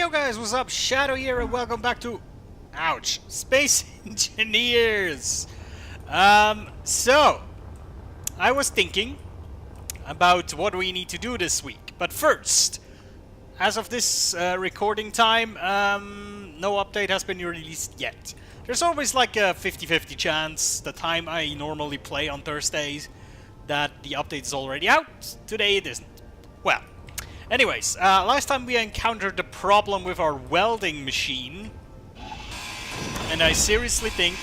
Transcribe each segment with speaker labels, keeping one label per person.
Speaker 1: Yo guys, what's up? Shadow here and welcome back to... Ouch. Space Engineers! So... I was thinking about what we need to do this week. But first, as of this recording time, no update has been released yet. There's always like a 50-50 chance the time I normally play on Thursdays that the update is already out. Today it isn't. Well, anyways, last time we encountered the problem with our welding machine. And I seriously think...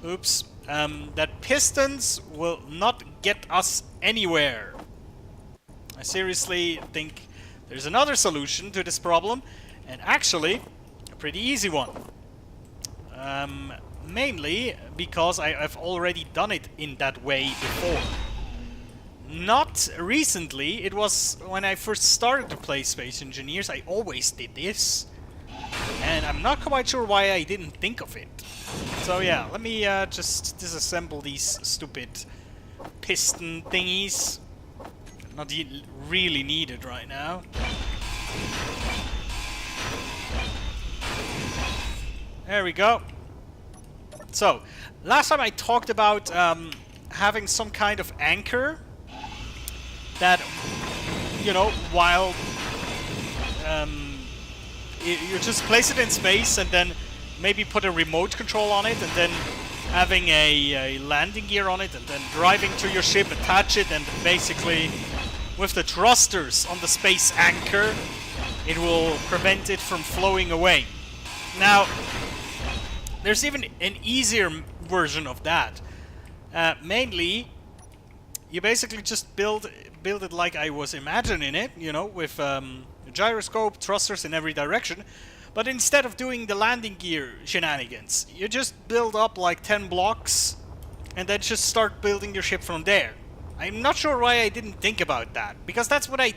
Speaker 1: Oops. That pistons will not get us anywhere. I seriously think there's another solution to this problem. And actually, a pretty easy one. Mainly because I've already done it in that way before. Not recently, it was when I first started to play Space Engineers, I always did this. And I'm not quite sure why I didn't think of it. So yeah, let me just disassemble these stupid piston thingies. Not really needed right now. There we go. So, last time I talked about having some kind of anchor that, you know, while you just place it in space and then maybe put a remote control on it and then having a landing gear on it and then driving to your ship, attach it, and basically with the thrusters on the space anchor it will prevent it from flowing away. Now, there's even an easier version of that. Mainly, you basically just build it like I was imagining it, you know, with a gyroscope, thrusters in every direction. But instead of doing the landing gear shenanigans, you just build up like 10 blocks and then just start building your ship from there. I'm not sure why I didn't think about that, because that's what I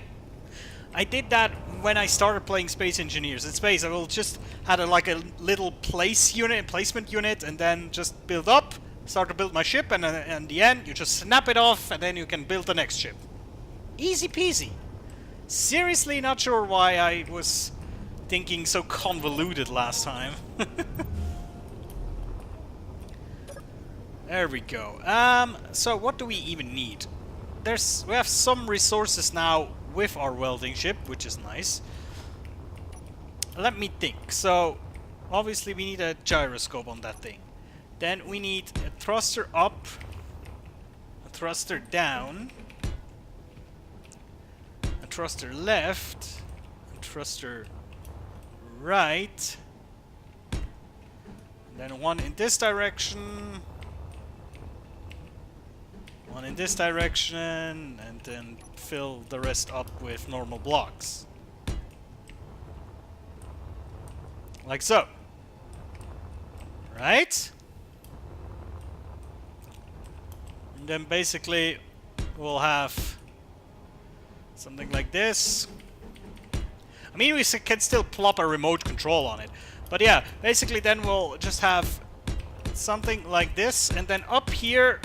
Speaker 1: did that when I started playing Space Engineers. In space, I will just had like a little placement unit, and then just build up, start to build my ship, and in the end, you just snap it off, and then you can build the next ship. Easy peasy. Seriously, not sure why I was thinking so convoluted last time. There we go. So what do we even need? We have some resources now with our welding ship, which is nice. Let me think. So obviously we need a gyroscope on that thing. Then we need a thruster up, a thruster down, a thruster left, a thruster right, and then one in this direction, one in this direction, and then fill the rest up with normal blocks. Like so. Right? And then basically we'll have something like this. I mean, we can still plop a remote control on it. But yeah, basically then we'll just have something like this. And then up here,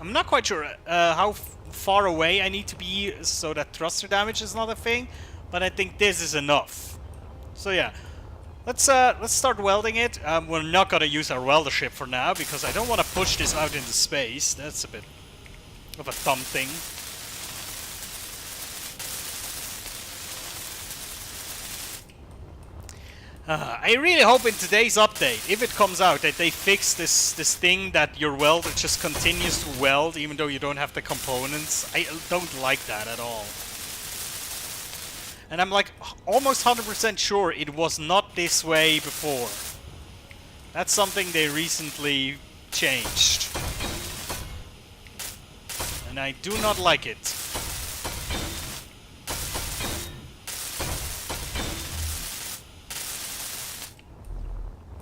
Speaker 1: I'm not quite sure how far away I need to be so that thruster damage is not a thing. But I think this is enough. So yeah, let's start welding it. We're not going to use our welder ship for now, because I don't want to push this out into space. That's a bit of a dumb thing. I really hope in today's update, if it comes out, that they fix this thing that your welder just continues to weld even though you don't have the components. I don't like that at all. And I'm like almost 100% sure it was not this way before. That's something they recently changed. And I do not like it.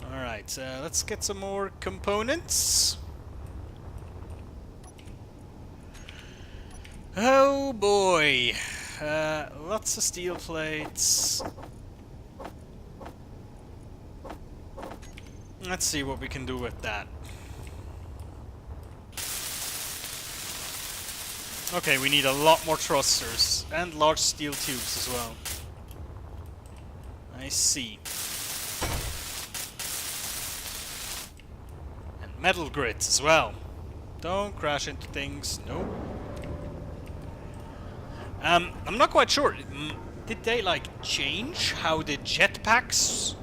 Speaker 1: Alright, let's get some more components. Oh boy. Lots of steel plates. Let's see what we can do with that. Okay, we need a lot more thrusters and large steel tubes as well. I see. And metal grids as well. Don't crash into things. Nope. I'm not quite sure. Did they like change how the jetpacks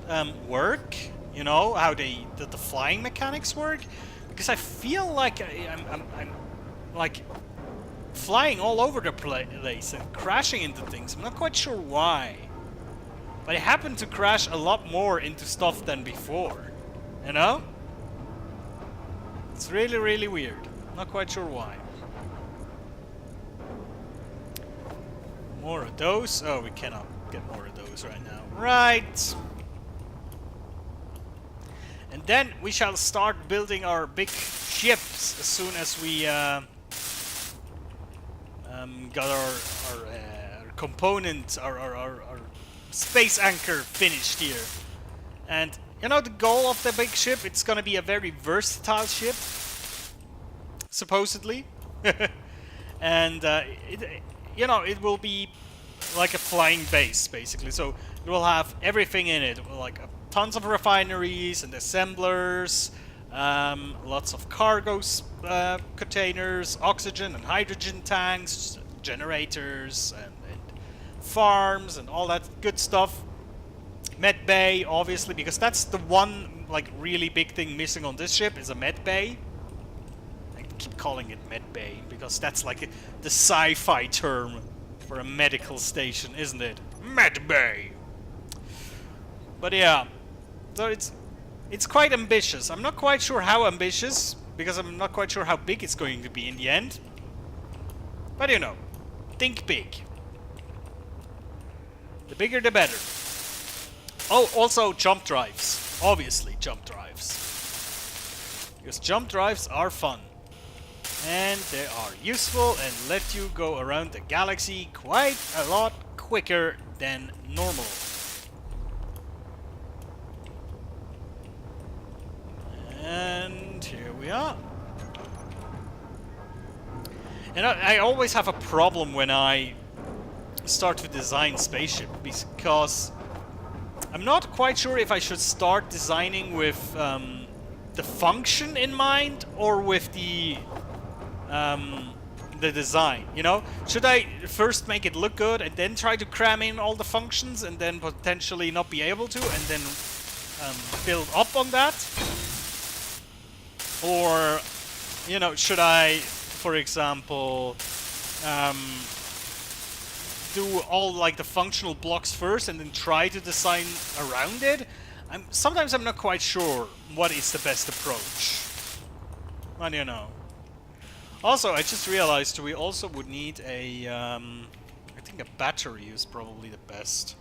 Speaker 1: work? You know, how the flying mechanics work? Because I feel like I'm like flying all over the place and crashing into things. I'm not quite sure why. But I happen to crash a lot more into stuff than before. You know? It's really, really weird. Not quite sure why. More of those? Oh, we cannot get more of those right now. Right. And then we shall start building our big ships as soon as we got our component, our space anchor finished here. And you know the goal of the big ship? It's gonna be a very versatile ship, supposedly. And you know, it will be like a flying base, basically. So it will have everything in it, like tons of refineries and assemblers, lots of cargo containers, oxygen and hydrogen tanks, generators, and farms, and all that good stuff. Med bay, obviously, because that's the one like really big thing missing on this ship is a med bay. I keep calling it med bay because that's like the sci-fi term for a medical station, isn't it? Med bay. But yeah, so it's quite ambitious. I'm not quite sure how ambitious, because I'm not quite sure how big it's going to be in the end. But you know, think big. The bigger the better. Oh, also jump drives. Obviously jump drives. Because jump drives are fun. And they are useful and let you go around the galaxy quite a lot quicker than normal. And here we are. And I always have a problem when I start to design spaceship, because I'm not quite sure if I should start designing with the function in mind or with the design, you know? Should I first make it look good and then try to cram in all the functions and then potentially not be able to, and then build up on that? Or, you know, should I, for example, do all like the functional blocks first and then try to design around it? Sometimes I'm not quite sure what is the best approach. I don't know. Also, I just realized we also would need a, I think a battery is probably the best.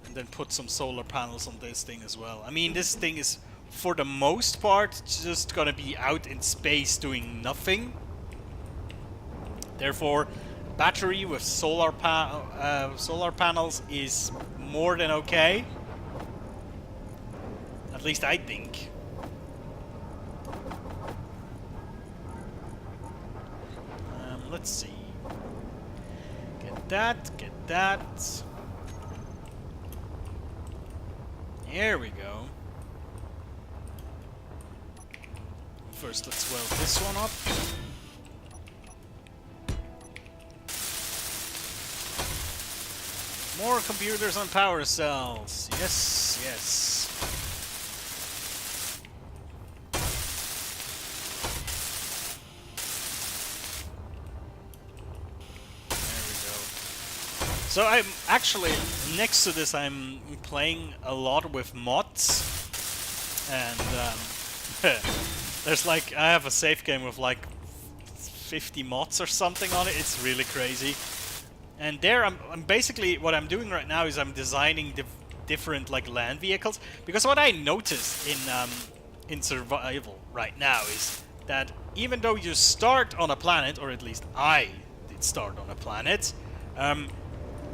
Speaker 1: And then put some solar panels on this thing as well. I mean, this thing is, for the most part, just gonna be out in space doing nothing. Therefore, battery with solar panels is more than okay. At least I think. Let's see. Get that, get that. There we go. First, let's weld this one up. More computers on power cells. Yes, yes. So I'm actually, next to this, I'm playing a lot with mods, and there's like, I have a save game with like 50 mods or something on it. It's really crazy. And there, I'm basically, what I'm doing right now is I'm designing different like land vehicles, because what I noticed in survival right now is that even though you start on a planet, or at least I did start on a planet,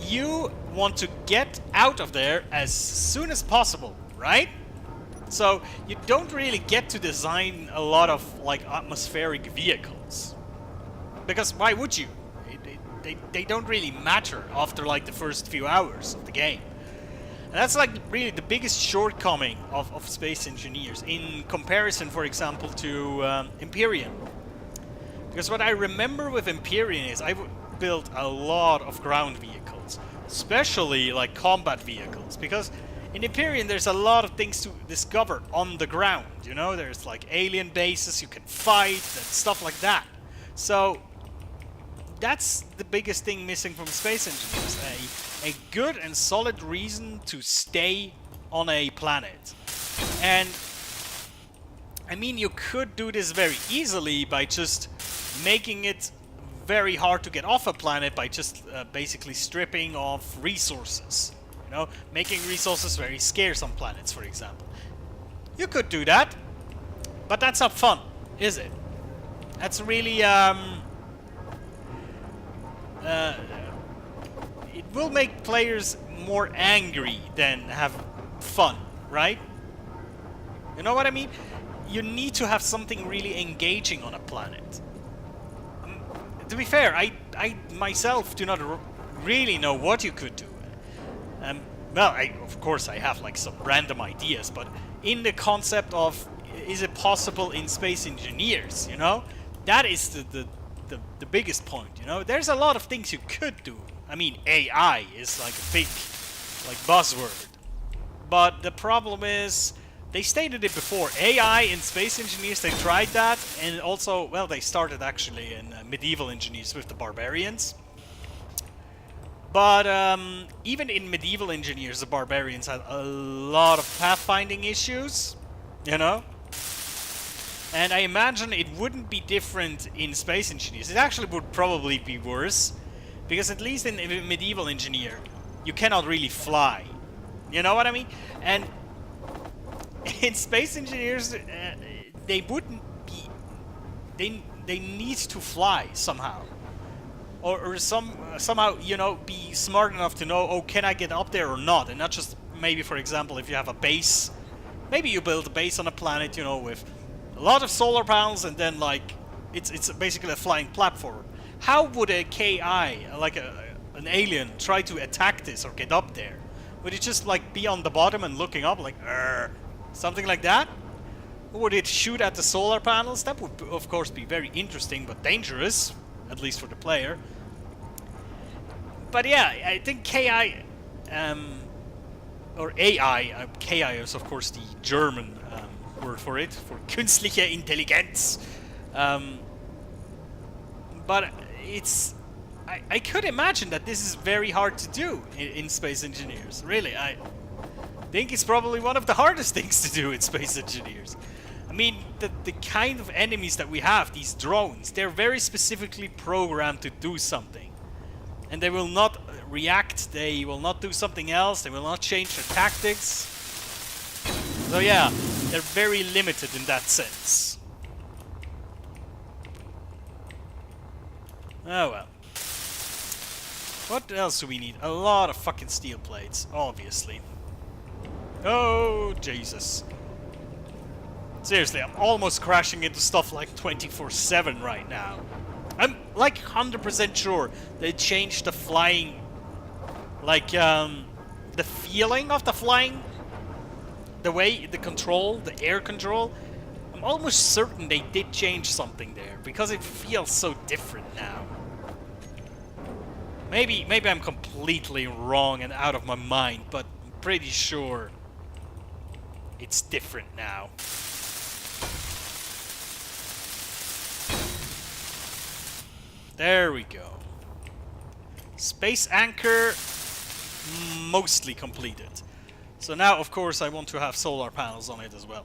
Speaker 1: you want to get out of there as soon as possible, right? So you don't really get to design a lot of like atmospheric vehicles, because why would you? they don't really matter after like the first few hours of the game. And that's like really the biggest shortcoming of Space Engineers in comparison, for example, to Empyrean. Because what I remember with Empyrean is I built a lot of ground vehicles, especially like combat vehicles, because in Empyrean there's a lot of things to discover on the ground, you know, there's like alien bases you can fight and stuff like that. So that's the biggest thing missing from Space Engineers, a good and solid reason to stay on a planet. And I mean, you could do this very easily by just making it very hard to get off a planet by just basically stripping off resources. You know, making resources very scarce on planets, for example. You could do that, but that's not fun, is it? That's really it will make players more angry than have fun, right? You know what I mean? You need to have something really engaging on a planet. To be fair, I myself do not really know what you could do. Well, of course I have like some random ideas, but in the concept of, is it possible in Space Engineers, you know? That is the biggest point, you know? There's a lot of things you could do. I mean, AI is like a big like buzzword. But the problem is, they stated it before, AI in Space Engineers, they tried that, and also, well, they started actually in Medieval Engineers with the Barbarians. But even in Medieval Engineers, the Barbarians had a lot of pathfinding issues, you know? And I imagine it wouldn't be different in Space Engineers. It actually would probably be worse, because at least in Medieval Engineer, you cannot really fly. You know what I mean? And in Space Engineers, they wouldn't be... They need to fly somehow. Or somehow, you know, be smart enough to know, oh, can I get up there or not? And not just, maybe, for example, if you have a base. Maybe you build a base on a planet, you know, with a lot of solar panels, and then, like, it's basically a flying platform. How would a KI, like an alien, try to attack this or get up there? Would it just, like, be on the bottom and looking up, like, something like that? Or would it shoot at the solar panels? That would, of course, be very interesting, but dangerous, at least for the player. But yeah, I think KI, or AI, KI is, of course, the German word for it, for künstliche Intelligenz. But it's... I could imagine that this is very hard to do in Space Engineers. Really, I think it's probably one of the hardest things to do in Space Engineers. I mean, the kind of enemies that we have, these drones, they're very specifically programmed to do something. And they will not react, they will not do something else, they will not change their tactics. So yeah, they're very limited in that sense. Oh well. What else do we need? A lot of fucking steel plates, obviously. Oh, Jesus. Seriously, I'm almost crashing into stuff like 24/7 right now. I'm like 100% sure they changed the flying, like the feeling of the flying, the way, the control, the air control. I'm almost certain they did change something there, because it feels so different now. Maybe I'm completely wrong and out of my mind, but I'm pretty sure it's different now. There we go. Space anchor mostly completed. So now, of course, I want to have solar panels on it as well.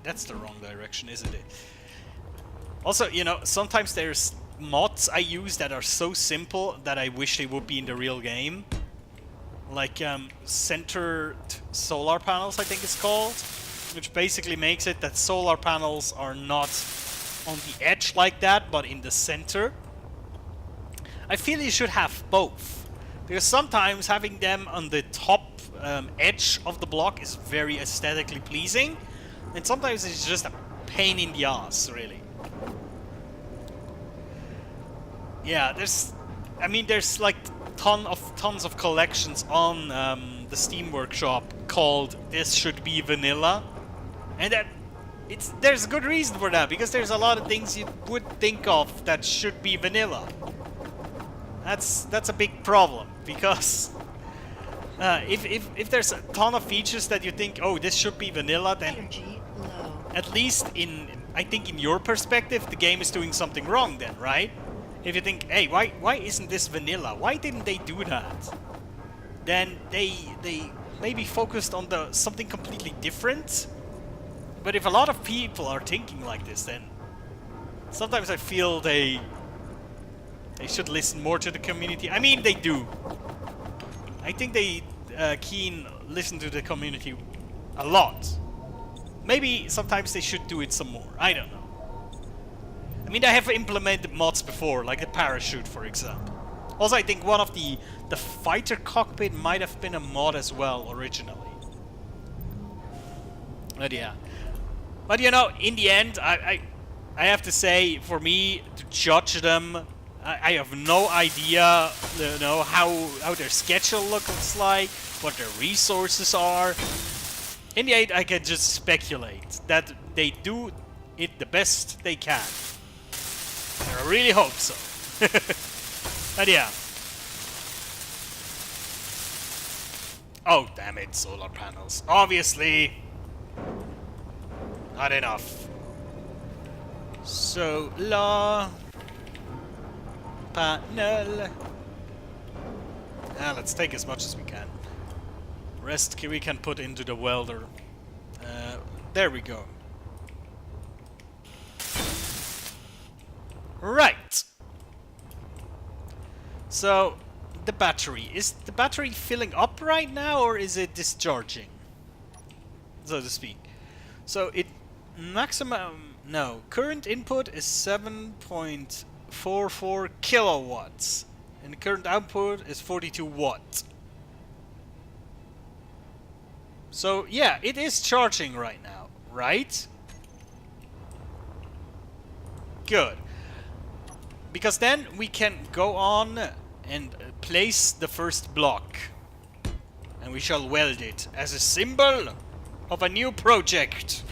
Speaker 1: That's the wrong direction, isn't it? Also, you know, sometimes there's mods I use that are so simple that I wish they would be in the real game. Like centered solar panels, I think it's called, which basically makes it that solar panels are not on the edge like that, but in the center. I feel you should have both, because sometimes having them on the top edge of the block is very aesthetically pleasing, and sometimes it's just a pain in the ass, really. Yeah, there's like tons of collections on the Steam Workshop called "This Should Be Vanilla," and there's a good reason for that, because there's a lot of things you would think of that should be vanilla. That's a big problem, because if there's a ton of features that you think, oh, this should be vanilla, then at least I think in your perspective, the game is doing something wrong then, right? If you think, hey, why isn't this vanilla? Why didn't they do that? Then they maybe focused on something completely different. But if a lot of people are thinking like this, then sometimes I feel they should listen more to the community. I mean, they do. I think they listen to the community a lot. Maybe sometimes they should do it some more. I don't know. I mean, I have implemented mods before, like the parachute, for example. Also, I think one of the fighter cockpit might have been a mod as well originally. But yeah. But you know, in the end, I have to say, for me to judge them, I have no idea, you know, how their schedule looks like, what their resources are. In the end, I can just speculate that they do it the best they can. And I really hope so. But yeah. Oh, damn it, solar panels. Obviously, not enough. Solar panel. Let's take as much as we can. Rest we can put into the welder. There we go. Right. So, the battery. Is the battery filling up right now, or is it discharging? So to speak. So it maximum... No. Current input is 7.44 kilowatts. And the current output is 42 watts. So, yeah, it is charging right now, right? Good. Because then we can go on and place the first block. And we shall weld it as a symbol of a new project.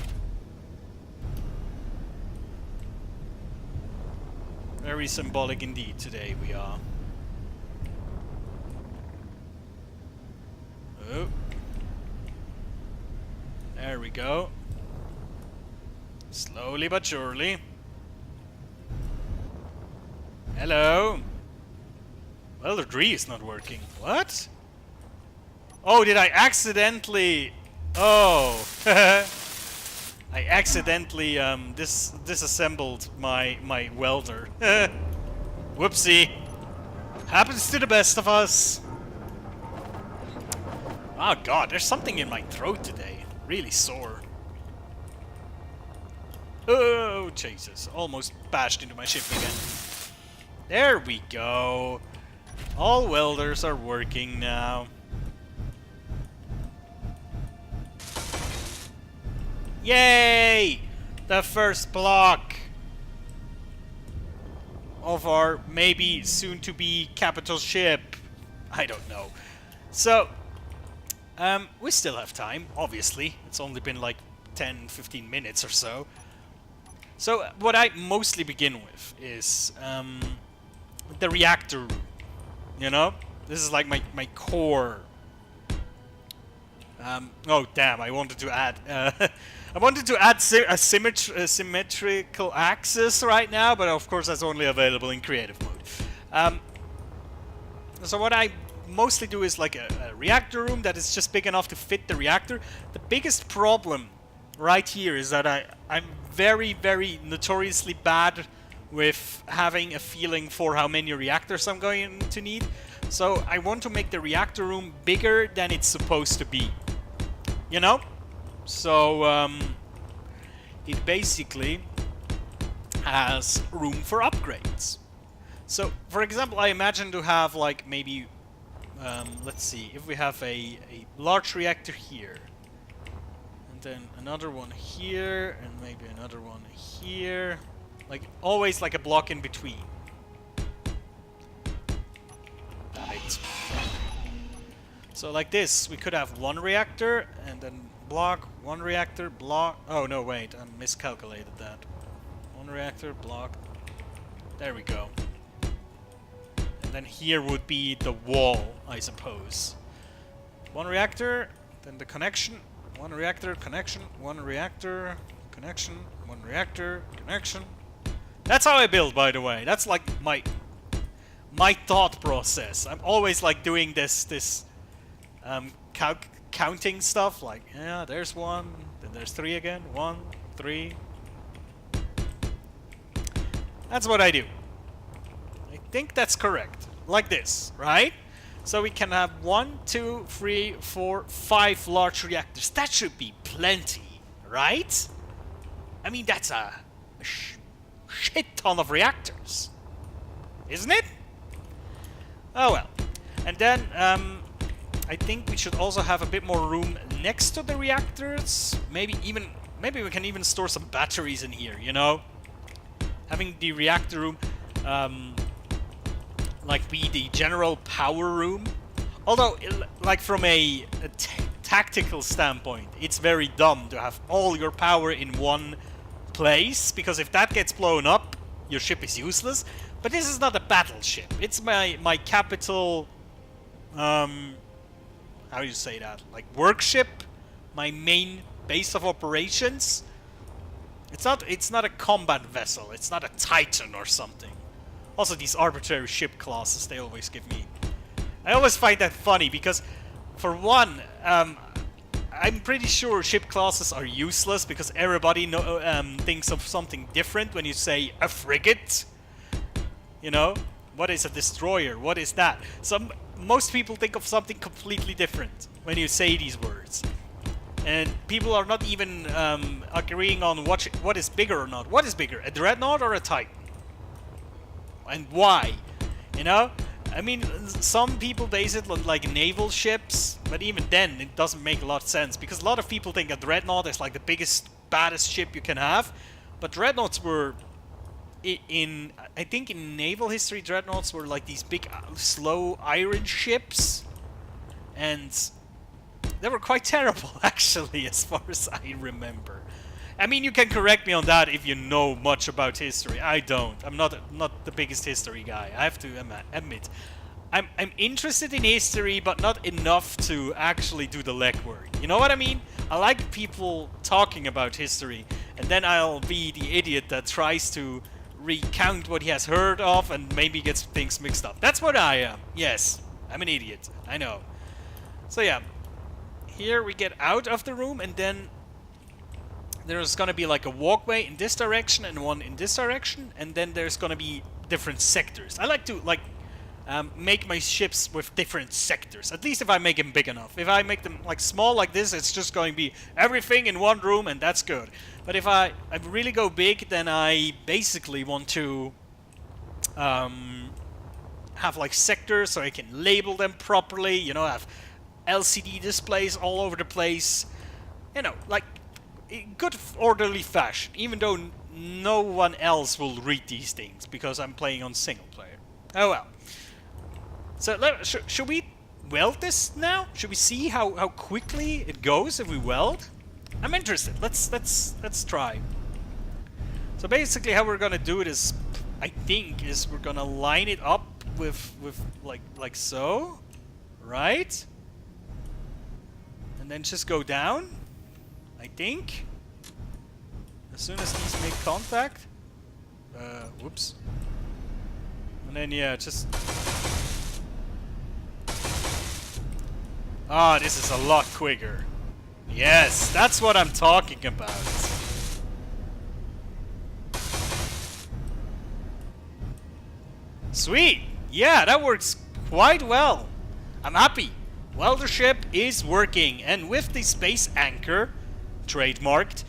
Speaker 1: Very symbolic indeed today we are. Oh. There we go. Slowly but surely. Hello. Well, the tree is not working. What? Oh, did I accidentally... Oh. I accidentally disassembled my welder. Whoopsie. Happens to the best of us. Oh god, there's something in my throat today. Really sore. Oh, Jesus. Almost bashed into my ship again. There we go. All welders are working now. Yay! The first block of our maybe soon-to-be capital ship. I don't know. So, we still have time, obviously. It's only been like 10-15 minutes or so. So, what I mostly begin with is the reactor room. You know? This is like my core. Oh, damn, I wanted to add... I wanted to add a symmetrical axis right now, but of course that's only available in creative mode. So what I mostly do is like a reactor room that is just big enough to fit the reactor. The biggest problem right here is that I'm very, very notoriously bad with having a feeling for how many reactors I'm going to need. So I want to make the reactor room bigger than it's supposed to be. You know? So, it basically has room for upgrades. So, for example, I imagine to have, like, maybe let's see, if we have a large reactor here, and then another one here, and maybe another one here, like always like a block in between. Right. So like this, we could have one reactor, and then block, one reactor, block. Oh no, wait, I miscalculated that. One reactor, block. There we go. And then here would be the wall, I suppose. One reactor, then the connection. One reactor, connection. One reactor, connection. One reactor, connection. That's how I build, by the way. That's like my thought process. I'm always like doing this counting stuff. Like, yeah, there's one, then there's three again. 1, 3. That's what I do. I think that's correct. Like this, right? So we can have 1, 2, 3, 4, 5 large reactors. That should be plenty, right? I mean, that's a shit ton of reactors, isn't it? Oh well. And then I think we should also have a bit more room next to the reactors. Maybe we can even store some batteries in here, you know? Having the reactor room like be the general power room. Although, like from a tactical standpoint, it's very dumb to have all your power in one place, because if that gets blown up, your ship is useless. But this is not a battleship. It's my capital, how do you say that? Like workship, my main base of operations. It's not a combat vessel. It's not a Titan or something. Also, these arbitrary ship classes, they always give me... I always find that funny, because, for one, I'm pretty sure ship classes are useless, because everybody thinks of something different when you say a frigate. You know? What is a destroyer? What is that? Most people think of something completely different when you say these words. And people are not even agreeing on what is bigger or not. What is bigger, a dreadnought or a Titan? And why? You know? I mean, some people base it on like naval ships, but even then it doesn't make a lot of sense, because a lot of people think a dreadnought is like the biggest, baddest ship you can have. But dreadnoughts were, I think in naval history, dreadnoughts were like these big, slow iron ships. And they were quite terrible, actually, as far as I remember. I mean, you can correct me on that if you know much about history. I don't. I'm not the biggest history guy. I have to admit. I'm interested in history, but not enough to actually do the legwork. You know what I mean? I like people talking about history, and then I'll be the idiot that tries to recount what he has heard of and maybe gets things mixed up. That's what I am. Yes, I'm an idiot. I know. So yeah. Here we get out of the room, and then there's gonna be like a walkway in this direction and one in this direction, and then there's gonna be different sectors. I like to make my ships with different sectors, at least if I make them big enough. If I make them like small like this, it's just going to be everything in one room, and that's good. But if I really go big, then I basically want to have like sectors so I can label them properly, you know, have LCD displays all over the place, you know, like in good orderly fashion, even though no one else will read these things because I'm playing on single player. Oh well. So should we weld this now? Should we see how quickly it goes if we weld? I'm interested. Let's try. So basically how we're gonna do it is, I think, is we're gonna line it up with like so, right? And then just go down, I think. As soon as these make contact. Whoops. And then yeah, just... Ah, this is a lot quicker. Yes, that's what I'm talking about. Sweet! Yeah, that works quite well. I'm happy. Welder ship is working, and with the space anchor, trademarked,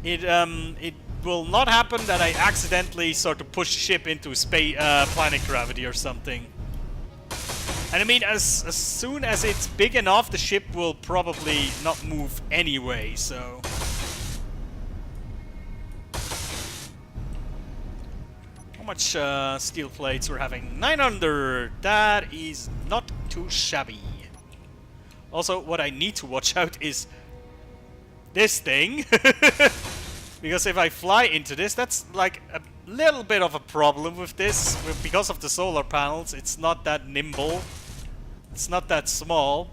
Speaker 1: it will not happen that I accidentally sort of push ship into space planet gravity or something. And I mean, as soon as it's big enough, the ship will probably not move anyway, so... How much steel plates we're having? 900! That is not too shabby. Also, what I need to watch out is this thing. Because if I fly into this, that's like a little bit of a problem with this. Because of the solar panels, it's not that nimble. It's not that small.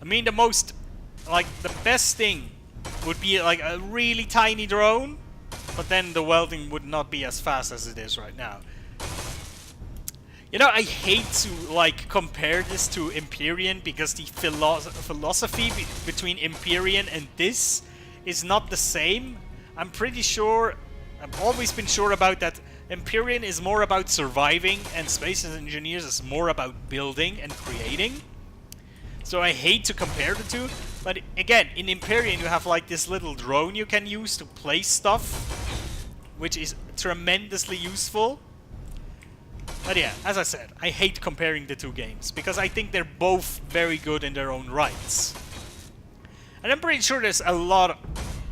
Speaker 1: I mean, the best thing would be like a really tiny drone, but then the welding would not be as fast as it is right now. You know, I hate to like compare this to Empyrean because the philosophy between Empyrean and this is not the same. I'm pretty sure, I've always been sure about that. Empyrean is more about surviving and Space Engineers is more about building and creating. So I hate to compare the two, but again, in Empyrean you have like this little drone you can use to place stuff, which is tremendously useful. But yeah, as I said, I hate comparing the two games, because I think they're both very good in their own rights. And I'm pretty sure there's a lot of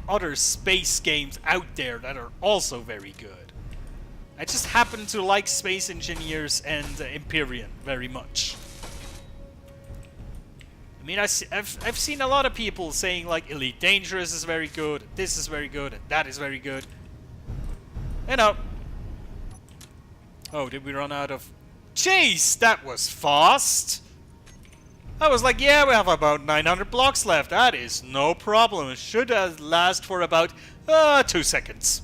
Speaker 1: other space games out there that are also very good. I just happen to like Space Engineers and Empyrean very much. I mean, I've seen a lot of people saying like Elite Dangerous is very good, this is very good, and that is very good. You know. Oh, did we run out of... Jeez, that was fast! I was like, yeah, we have about 900 blocks left. That is no problem. It should last for about 2 seconds.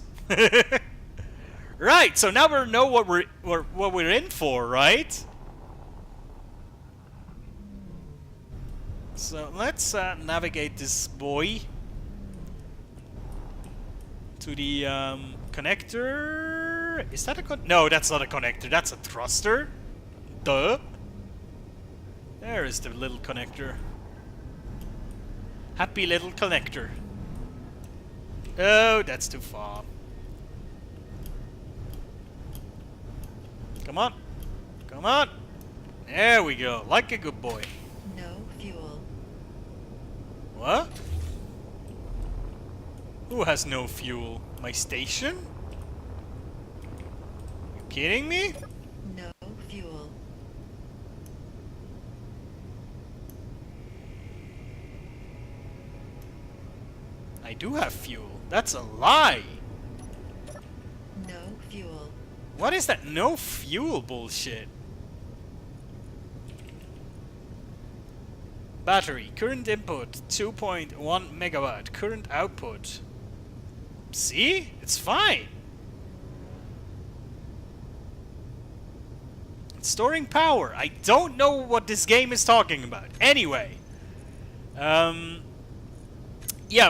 Speaker 1: Right, so now we know what we're in for, right? So let's navigate this boy to the connector. Is that a no, that's not a connector. That's a thruster. Duh. There is the little connector. Happy little connector. Oh, that's too far. Come on. Come on. There we go. Like a good boy.
Speaker 2: No fuel.
Speaker 1: What? Who has no fuel? My station? You kidding me?
Speaker 2: No fuel.
Speaker 1: I do have fuel. That's a lie.
Speaker 2: No fuel.
Speaker 1: What is that no fuel bullshit? Battery. Current input 2.1 megawatt. Current output. See? It's fine. It's storing power. I don't know what this game is talking about. Anyway. Yeah,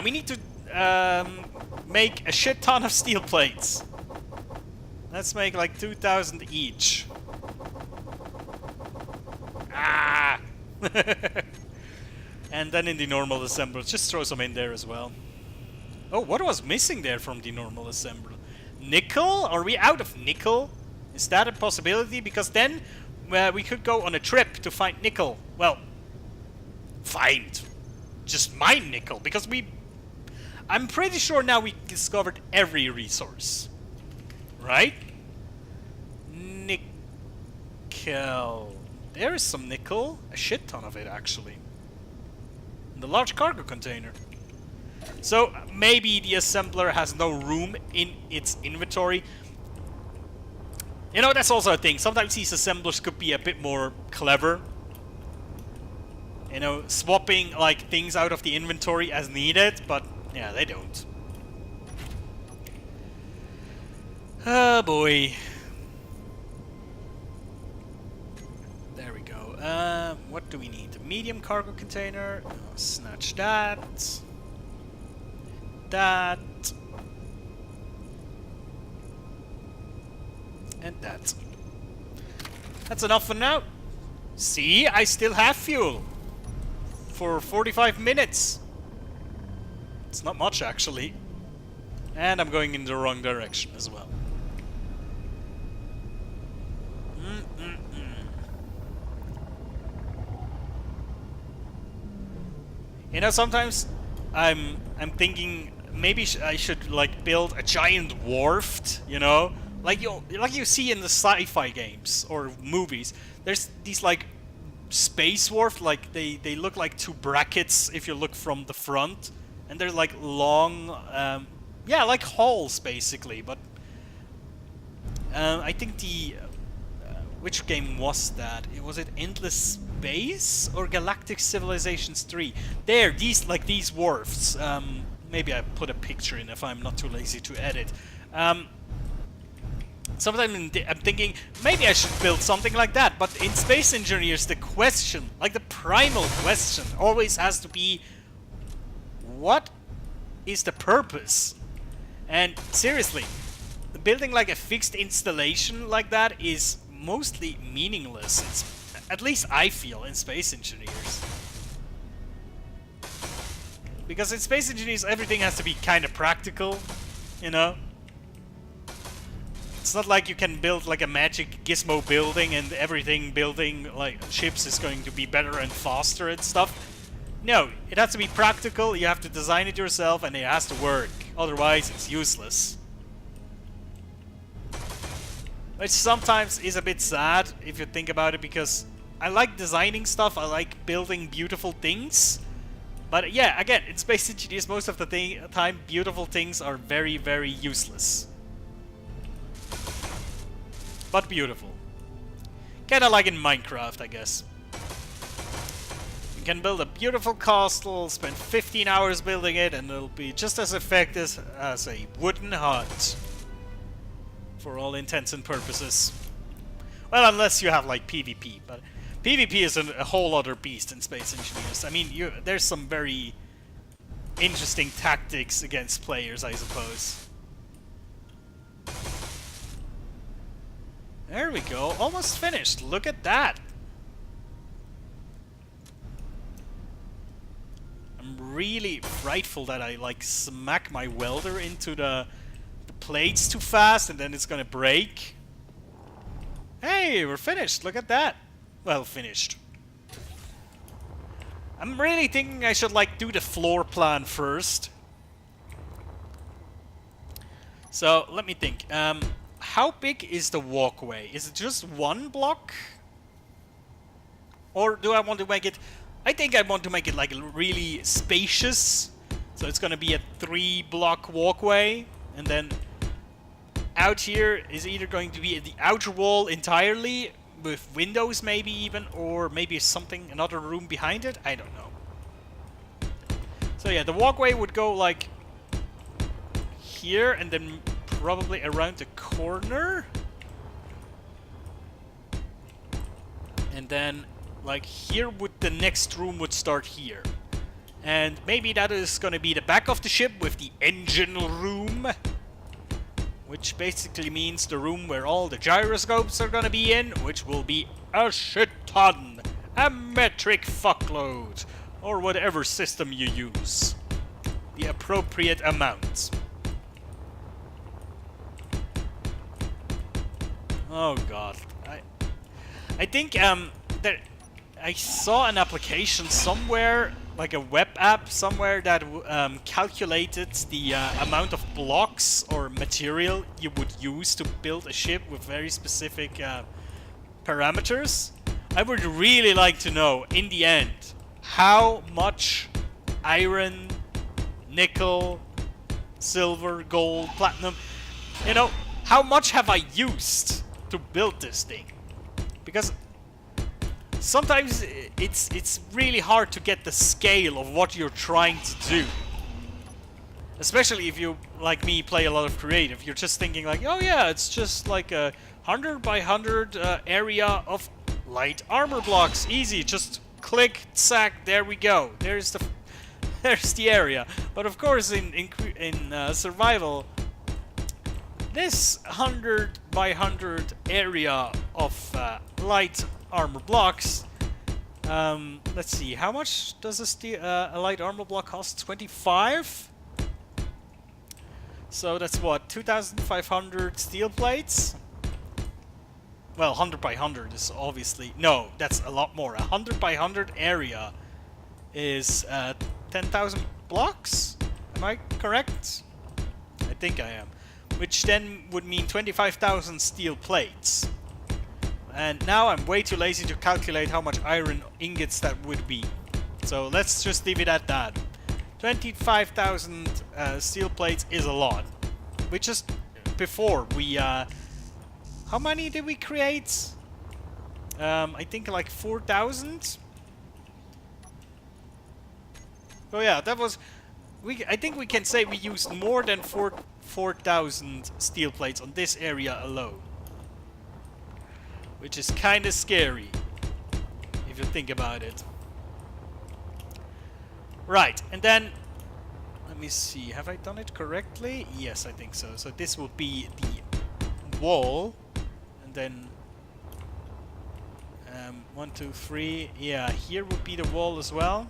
Speaker 1: we need to make a shit ton of steel plates. Let's make like 2,000 each. Ah! And then in the normal assembly, just throw some in there as well. Oh, what was missing there from the normal assembly? Nickel? Are we out of nickel? Is that a possibility? Because then we could go on a trip to find nickel. Well, find. Just mine nickel. Because I'm pretty sure now we discovered every resource. Right? Nickel. There is some nickel. A shit ton of it, actually. In the large cargo container. So, maybe the assembler has no room in its inventory. You know, that's also a thing. Sometimes these assemblers could be a bit more clever. You know, swapping, like, things out of the inventory as needed, but, yeah, they don't. Oh, boy. There we go. What do we need? A medium cargo container. Oh, snatch that. That. And that. That's enough for now. See, I still have fuel. For 45 minutes. It's not much, actually. And I'm going in the wrong direction as well. You know, sometimes I'm thinking maybe I should like build a giant wharf, you know, like you see in the sci-fi games or movies. There's these like space wharf, like they look like two brackets if you look from the front, and they're like long, yeah, like halls basically. But I think the which game was that? Was it Endless Space or Galactic Civilizations 3? There, these wharfs. Maybe I put a picture in if I'm not too lazy to edit. Sometimes I'm thinking maybe I should build something like that. But in Space Engineers, the question, like the primal question, always has to be, what is the purpose? And seriously, building like a fixed installation like that is mostly meaningless. It's, at least I feel, in Space Engineers. Because in Space Engineers everything has to be kind of practical, you know? It's not like you can build like a magic gizmo building and everything building like ships is going to be better and faster and stuff. No, it has to be practical, you have to design it yourself and it has to work. Otherwise it's useless. Which sometimes is a bit sad if you think about it, because I like designing stuff, I like building beautiful things. But yeah, again, in Space Engineers most of the time beautiful things are very, very useless. But beautiful. Kinda like in Minecraft, I guess. You can build a beautiful castle, spend 15 hours building it, and it'll be just as effective as a wooden hut. For all intents and purposes. Well, unless you have like PvP, but PvP is a whole other beast in Space Engineers. I mean, there's some very interesting tactics against players, I suppose. There we go, almost finished. Look at that. I'm really frightful that I like smack my welder into the plates too fast and then it's gonna break. Hey, we're finished. Look at that. Well, finished. I'm really thinking I should like do the floor plan first. So let me think. How big is the walkway? Is it just one block? Or do I want to make it... I think I want to make it like really spacious. So it's gonna be a 3-block walkway. And then out here is either going to be the outer wall entirely, with windows maybe even, or maybe something, another room behind it. I don't know. So yeah, the walkway would go like here and then probably around the corner. And then like here would the next room would start here. And maybe that is gonna be the back of the ship with the engine room. Which basically means the room where all the gyroscopes are gonna be in, which will be a shit ton, a metric fuckload, or whatever system you use. The appropriate amount. Oh god. I think that I saw an application somewhere, like a web app somewhere, that calculated the amount of blocks or material you would use to build a ship with very specific parameters. I would really like to know, in the end, how much iron, nickel, silver, gold, platinum, you know, how much have I used to build this thing? Because sometimes it's really hard to get the scale of what you're trying to do. Especially if you, like me, play a lot of creative. You're just thinking like, oh yeah, it's just like a 100 by 100 area of light armor blocks. Easy, just click, sack, there we go. There's the area. But of course in survival, this 100 by 100 area of light armor blocks. Let's see, how much does a light armor block cost? 25? So that's what, 2,500 steel plates? Well, 100 by 100 is obviously... No, that's a lot more. 100 by 100 area is 10,000 blocks? Am I correct? I think I am. Which then would mean 25,000 steel plates. And now I'm way too lazy to calculate how much iron ingots that would be. So let's just leave it at that. 25,000 steel plates is a lot. We just... Before we... how many did we create? I think like 4,000? Oh yeah, that was... I think we can say we used more than 4,000 steel plates on this area alone. Which is kind of scary, if you think about it. Right, and then... Let me see, have I done it correctly? Yes, I think so. So this will be the wall. And then... 1, 2, 3... Yeah, here would be the wall as well.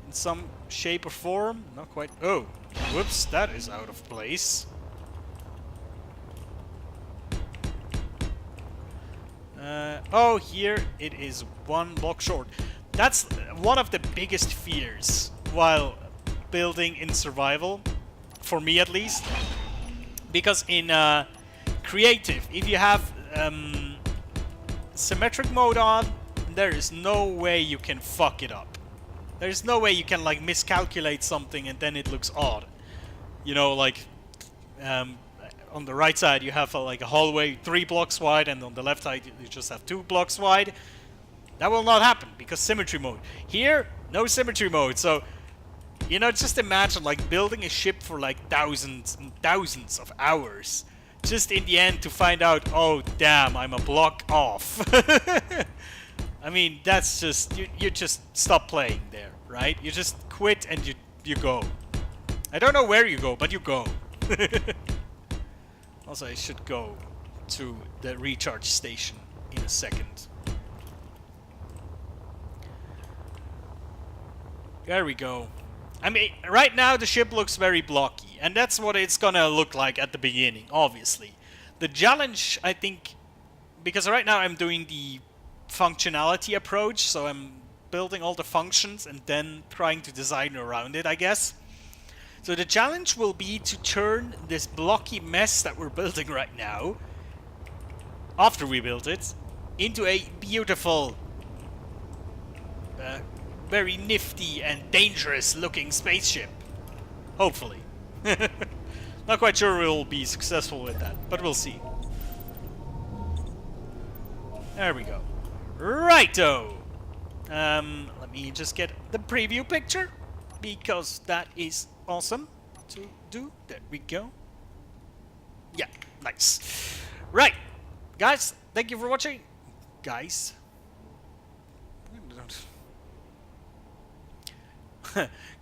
Speaker 1: In some shape or form. Not quite... Oh! Whoops, that is out of place. Oh, here it is 1 block short. That's one of the biggest fears while building in survival, for me at least. Because in creative, if you have symmetric mode on, there is no way you can fuck it up. There is no way you can like miscalculate something and then it looks odd. You know, like on the right side you have like a hallway 3 blocks wide, and on the left side you just have 2 blocks wide. That will not happen because symmetry mode. Here, no symmetry mode. So, you know, just imagine like building a ship for like thousands and thousands of hours, just in the end to find out, oh damn, I'm a block off. I mean, that's just, you just stop playing there, right? You just quit and you go. I don't know where you go, but you go. Also, I should go to the recharge station in a second. There we go. I mean, right now the ship looks very blocky, and that's what it's gonna look like at the beginning, obviously. The challenge, I think, because right now I'm doing the functionality approach, so I'm building all the functions and then trying to design around it, I guess. So the challenge will be to turn this blocky mess that we're building right now, after we build it, into a beautiful, very nifty and dangerous looking spaceship. Hopefully. Not quite sure we'll be successful with that, but we'll see. There we go. Righto! Let me just get the preview picture, because that is awesome to do. There we go. Yeah, nice. Right, guys, thank you for watching. Guys.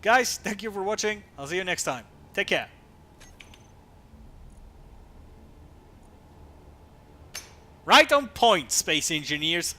Speaker 1: Guys, thank you for watching. I'll see you next time. Take care. Right on point, space engineers.